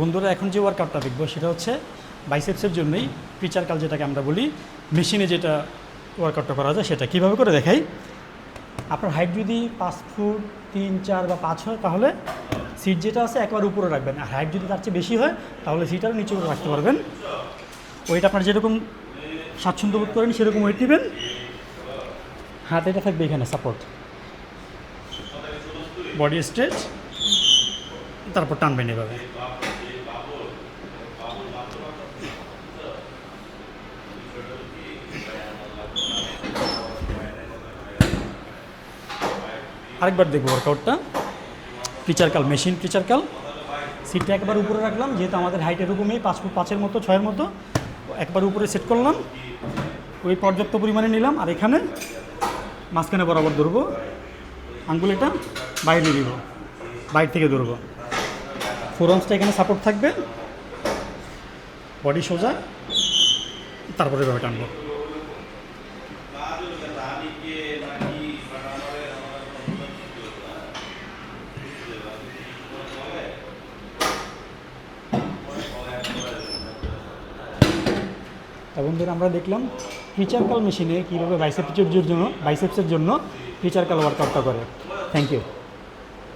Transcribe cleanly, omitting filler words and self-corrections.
বন্ধুরা এখন যে ওয়ার্কআউটটা দেখবো সেটা হচ্ছে বাইসেপসের জন্যই প্রিচার কাল, যেটাকে আমরা বলি মেশিনে যেটা ওয়ার্কআউটটা করা যায় সেটা কীভাবে করে দেখাই। আপনার হাইট যদি 5 ফুট 3, 4 বা 5 হয় তাহলে সিট যেটা আছে একবার উপরে রাখবেন, আর হাইট যদি তার চেয়ে বেশি হয় তাহলে সিট আরও নিচে করে রাখতে পারবেন। ওইটা আপনার যেরকম স্বাচ্ছন্দ্য বোধ করেন সেরকম ওয়েট নেবেন। হাত এটা থাকবে এখানে সাপোর্ট, বডি স্ট্রেচ, তারপর টানবেন এভাবে। আরেকবার দেখবো ওয়ার্কআউটটা প্রিচার কাল, মেশিন প্রিচার কাল। সিটটা একবার উপরে রাখলাম, যেহেতু আমাদের হাইট এরকমই 5 ফুট 5-এর মতো 6-এর মতো, একবার উপরে সেট করলাম, ওই পর্যাপ্ত পরিমাণে নিলাম। আর এখানে মাঝখানে বরাবর ধরবো, আঙ্গুলিটা বাইরে দিব, বাইরে থেকে ধরবো, ফোরআর্মসটা এখানে সাপোর্ট থাকবে, বডি সোজা, তারপরে এভাবে টানবো। বন্ধুরা আমরা দেখলাম প্রিচার কাল মেশিনে কীভাবে বাইসেপসের জন্য প্রিচার কাল ওয়ার্কআউটটা করে। Thank you.